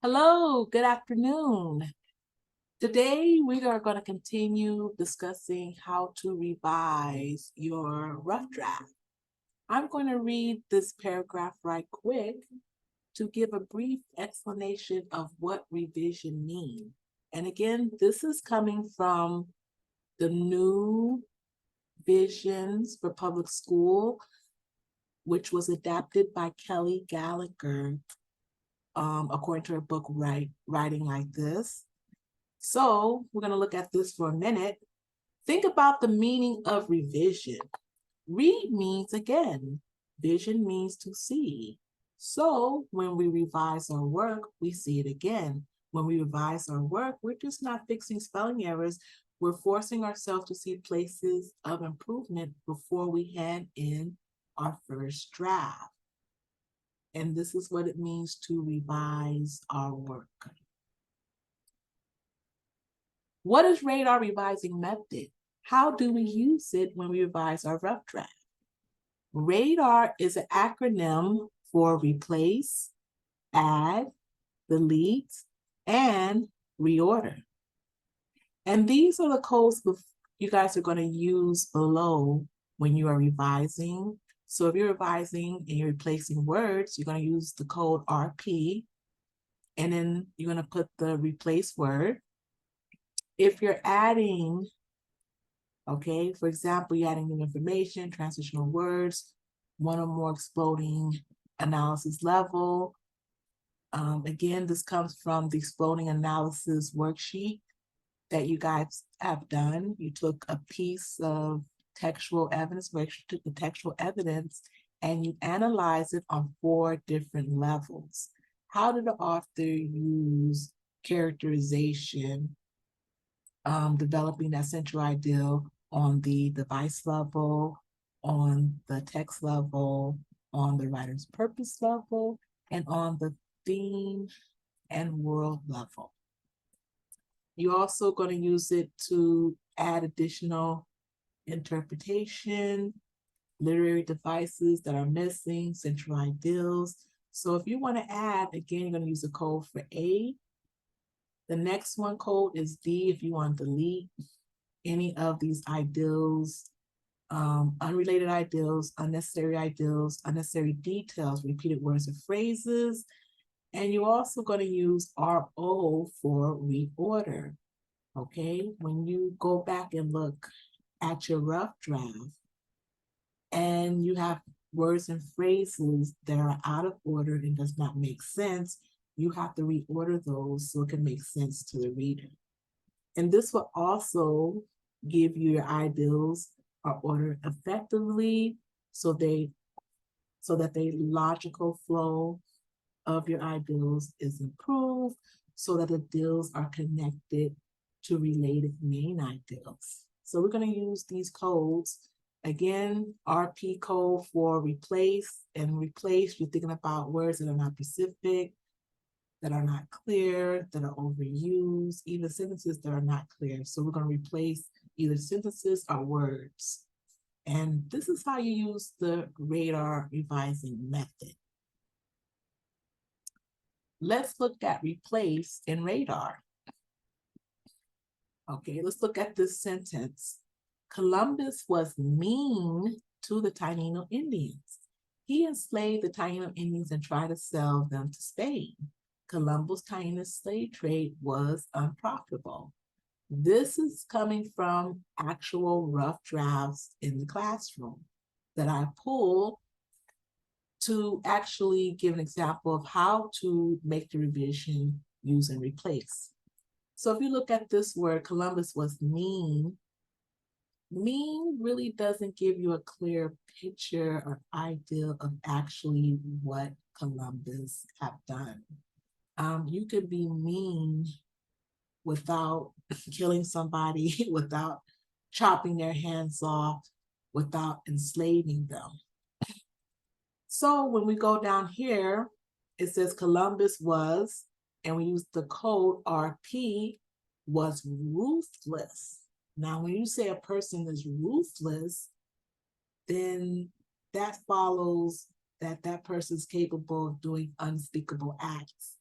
Hello, good afternoon. Today we are going to continue discussing how to revise your rough draft. I'm going to read this paragraph right quick to give a brief explanation of what revision means. And again, this is coming from the new Visions for Public School, which was adapted by Kelly Gallagher, according to her book, Writing Like This. So we're going to look at this for a minute. Think about the meaning of revision. Read means again. Vision means to see. So when we revise our work, we see it again. When we revise our work, we're just not fixing spelling errors. We're forcing ourselves to see places of improvement before we hand in our first draft. And this is what it means to revise our work. What is RADaR revising method? How do we use it when we revise our rough draft? RADaR is an acronym for replace, add, delete, and reorder. And these are the codes you guys are going to use below when you are revising. So if you're revising and you're replacing words, you're going to use the code RP, and then you're going to put the replace word. If you're adding, okay, for example, you're adding new information, transitional words, one or more exploding analysis level. Again, this comes from the exploding analysis worksheet that you guys have done. You took a piece of textual evidence, where you took the textual evidence and you analyze it on 4 different levels. How did the author use characterization, developing that central ideal on the device level, on the text level, on the writer's purpose level, and on the theme and world level. You're also going to use it to add additional interpretation, literary devices that are missing, central ideals. So if you want to add, again, you're going to use the code for A. The next one code is D if you want to delete any of these ideals, unrelated ideals, unnecessary details, repeated words or phrases. And you're also going to use RO for reorder. Okay, when you go back and look at your rough draft and you have words and phrases that are out of order and does not make sense, you have to reorder those so it can make sense to the reader. And this will also give you your ideals are ordered effectively so that the logical flow of your ideals is improved, so that the ideals are connected to related main ideals. So we're going to use these codes. Again, RP code for replace, and replace, you're thinking about words that are not specific, that are not clear, that are overused, even sentences that are not clear. So we're going to replace either sentences or words. And this is how you use the RADaR revising method. Let's look at replace in RADaR. Okay, let's look at this sentence. Columbus was mean to the Taino Indians. He enslaved the Taino Indians and tried to sell them to Spain. Columbus' Taino slave trade was unprofitable. This is coming from actual rough drafts in the classroom that I pulled to actually give an example of how to make the revision, use, and replace. So if you look at this word, Columbus was mean. Mean really doesn't give you a clear picture or idea of actually what Columbus have done. You could be mean without killing somebody, without chopping their hands off, without enslaving them. So when we go down here, it says Columbus was, and we use the code RP, was ruthless. Now, when you say a person is ruthless, then that follows that that person is capable of doing unspeakable acts.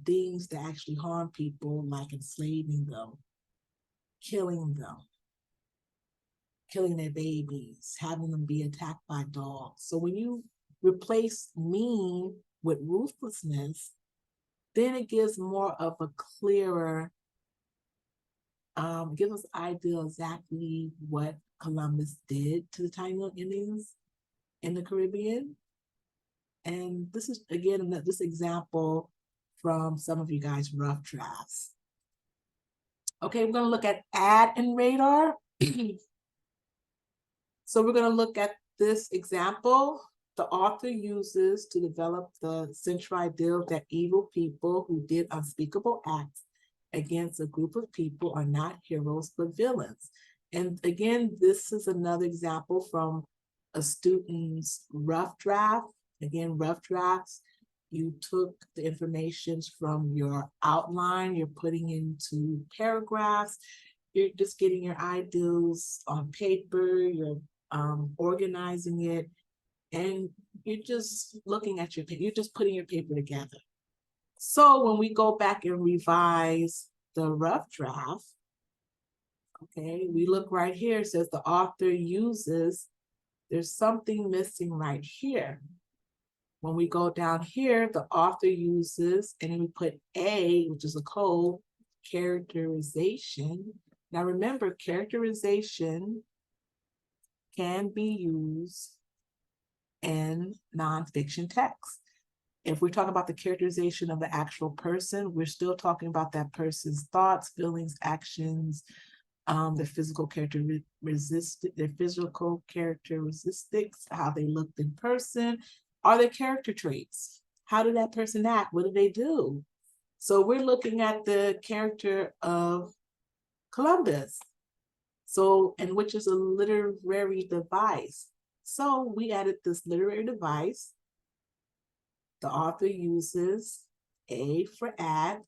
things that actually harm people, like enslaving them, killing their babies, having them be attacked by dogs. So when you replace mean with ruthlessness, then it gives more of a clearer, gives us an idea exactly what Columbus did to the Taino Indians in the Caribbean. And this is, again, this example from some of you guys' rough drafts. Okay, we're going to look at add and RADaR. So we're going to look at this example. The author uses to develop the central ideal that evil people who did unspeakable acts against a group of people are not heroes but villains. And again, this is another example from a student's rough draft. Again, rough drafts, you took the information from your outline, you're putting into paragraphs, you're just getting your ideals on paper, you're organizing it, and you're just looking at your paper, you're just putting your paper together. So when we go back and revise the rough draft, okay, we look right here, it says the author uses, there's something missing right here. When we go down here, the author uses, and then we put A, which is a code, characterization. Now remember, characterization can be used in nonfiction text. If we're talking about the characterization of the actual person, we're still talking about that person's thoughts, feelings, actions, their physical characteristics, how they looked in person, are their character traits. How did that person act? What did they do? So we're looking at the character of Columbus. So, and which is a literary device. So we added this literary device. The author uses A for add,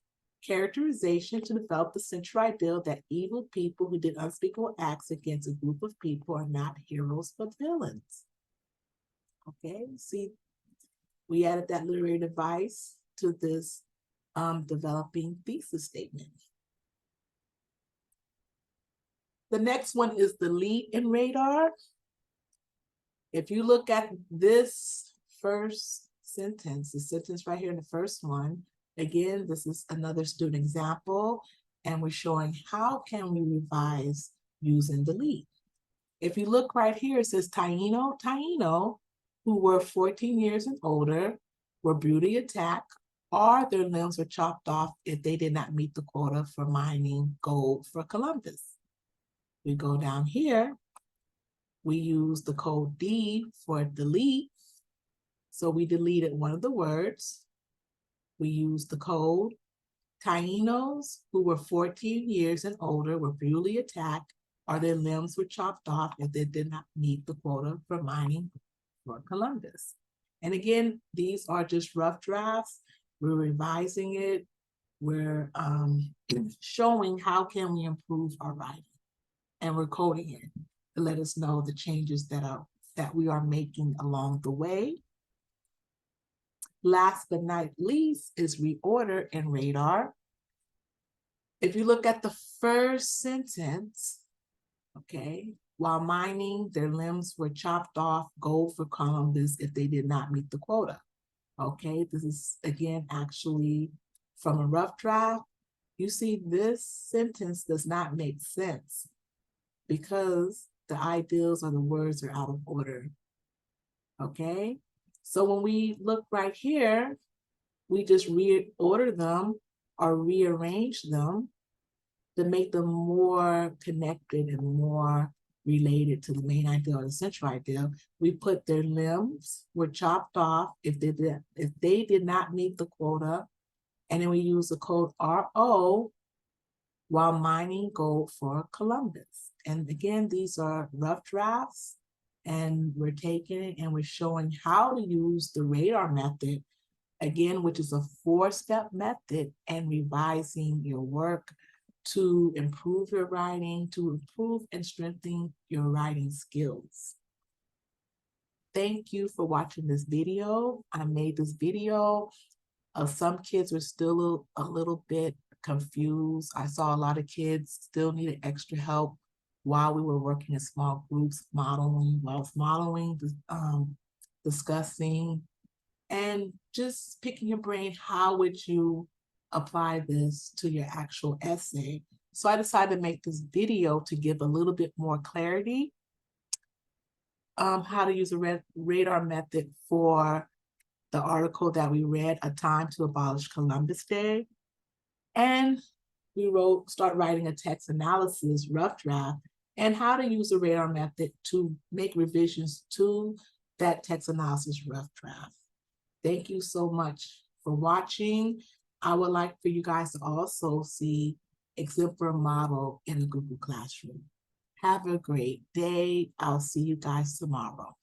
characterization to develop the central ideal that evil people who did unspeakable acts against a group of people are not heroes but villains. Okay, see, we added that literary device to this developing thesis statement. The next one is delete in RADaR. If you look at this first sentence, the sentence right here in the first one, again, this is another student example, and we're showing how can we revise using delete. If you look right here, it says Taino, who were 14 years and older, were brutally attacked, or their limbs were chopped off if they did not meet the quota for mining gold for Columbus. We go down here, we use the code D for delete. So we deleted one of the words. We used the code. Tainos who were 14 years and older were brutally attacked, or their limbs were chopped off if they did not meet the quota for mining for Columbus. And again, these are just rough drafts. We're revising it. We're showing how can we improve our writing. And we're coding it to let us know the changes that we are making along the way. Last but not least is reorder in RADaR. If you look at the first sentence, okay, while mining, their limbs were chopped off, gold for Columbus if they did not meet the quota. Okay, this is again actually from a rough draft. You see, this sentence does not make sense because the ideals or the words are out of order. Okay, so when we look right here, we just reorder them or rearrange them to make them more connected and more related to the main ideal or the central ideal. We put their limbs were chopped off if they did not meet the quota, and then we use the code RO while mining gold for Columbus. And again, these are rough drafts, and we're taking it and we're showing how to use the RADaR method, again, which is a 4-step method, and revising your work to improve your writing, to improve and strengthen your writing skills. Thank you for watching this video. I made this video Some kids were still a little bit confused. I saw a lot of kids still needed extra help while we were working in small groups, modeling, while I was modeling, discussing, and just picking your brain. How would you apply this to your actual essay? So I decided to make this video to give a little bit more clarity, how to use a RADaR method for the article that we read, A Time to Abolish Columbus Day. And we start writing a text analysis rough draft, and how to use the RADaR method to make revisions to that text analysis rough draft. Thank you so much for watching. I would like for you guys to also see exemplar model in the Google Classroom. Have a great day. I'll see you guys tomorrow.